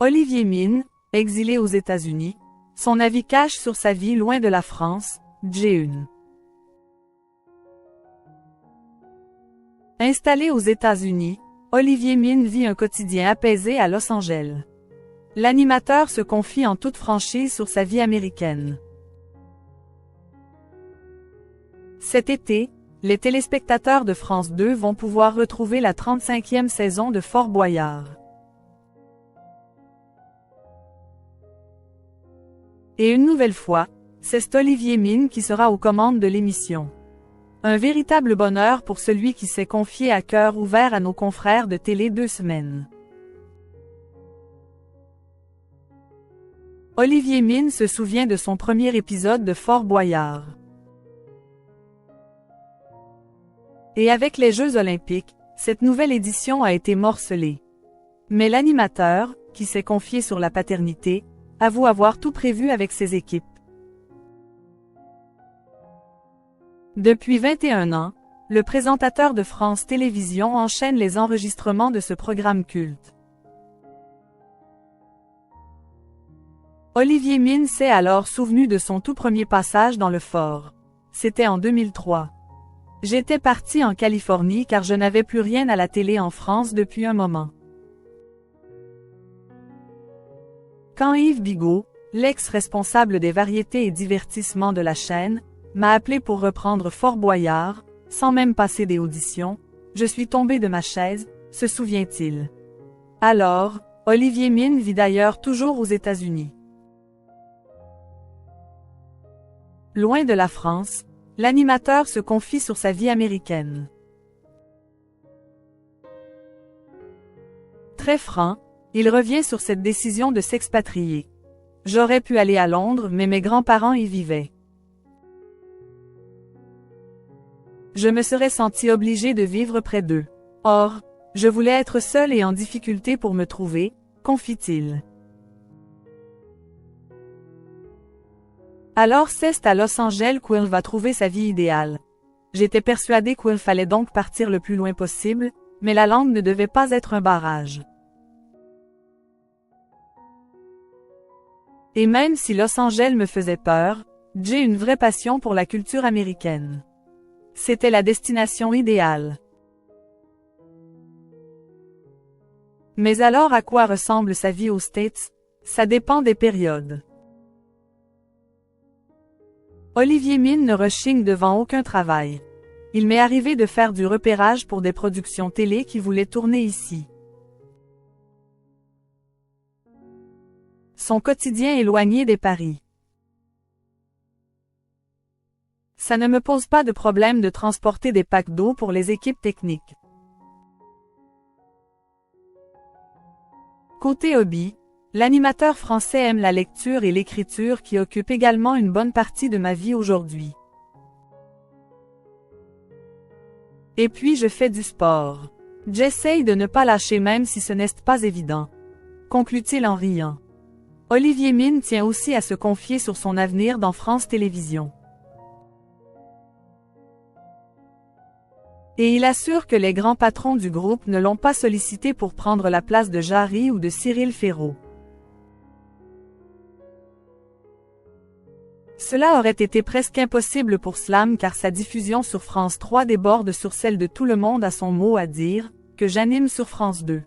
Olivier Mine, exilé aux États-Unis, son avis cache sur sa vie loin de la France, J1. Installé aux États-Unis, Olivier Mine vit un quotidien apaisé à Los Angeles. L'animateur se confie en toute franchise sur sa vie américaine. Cet été, les téléspectateurs de France 2 vont pouvoir retrouver la 35e saison de Fort Boyard. Et une nouvelle fois, c'est Olivier Mine qui sera aux commandes de l'émission. Un véritable bonheur pour celui qui s'est confié à cœur ouvert à nos confrères de Télé 2 semaines. Olivier Mine se souvient de son premier épisode de Fort Boyard. Et avec les Jeux Olympiques, cette nouvelle édition a été morcelée. Mais l'animateur, qui s'est confié sur la paternité, avoue avoir tout prévu avec ses équipes. Depuis 21 ans, le présentateur de France Télévisions enchaîne les enregistrements de ce programme culte. Olivier Mine s'est alors souvenu de son tout premier passage dans le fort. C'était en 2003. J'étais parti en Californie car je n'avais plus rien à la télé en France depuis un moment. Quand Yves Bigot, l'ex-responsable des variétés et divertissements de la chaîne, m'a appelé pour reprendre Fort Boyard, sans même passer des auditions, je suis tombé de ma chaise, se souvient-il. Alors, Olivier Mine vit d'ailleurs toujours aux États-Unis. Loin de la France, l'animateur se confie sur sa vie américaine. Très franc, il revient sur cette décision de s'expatrier. J'aurais pu aller à Londres mais mes grands-parents y vivaient. Je me serais senti obligé de vivre près d'eux. Or, je voulais être seul et en difficulté pour me trouver, confie-t-il. Alors c'est à Los Angeles qu'il va trouver sa vie idéale. J'étais persuadé qu'il fallait donc partir le plus loin possible, mais la langue ne devait pas être un barrage. Et même si Los Angeles me faisait peur, j'ai une vraie passion pour la culture américaine. C'était la destination idéale. Mais alors à quoi ressemble sa vie aux States? Ça dépend des périodes. Olivier Mine ne rechigne devant aucun travail. Il m'est arrivé de faire du repérage pour des productions télé qui voulaient tourner ici. Son quotidien éloigné des paris. Ça ne me pose pas de problème de transporter des packs d'eau pour les équipes techniques. Côté hobby, l'animateur français aime la lecture et l'écriture qui occupent également une bonne partie de ma vie aujourd'hui. Et puis je fais du sport. J'essaye de ne pas lâcher même si ce n'est pas évident. Conclut-il en riant. Olivier Mine tient aussi à se confier sur son avenir dans France Télévisions. Et il assure que les grands patrons du groupe ne l'ont pas sollicité pour prendre la place de Jarry ou de Cyril Ferraud. Cela aurait été presque impossible pour Slam car sa diffusion sur France 3 déborde sur celle de Tout le monde a son mot à dire, que j'anime sur France 2.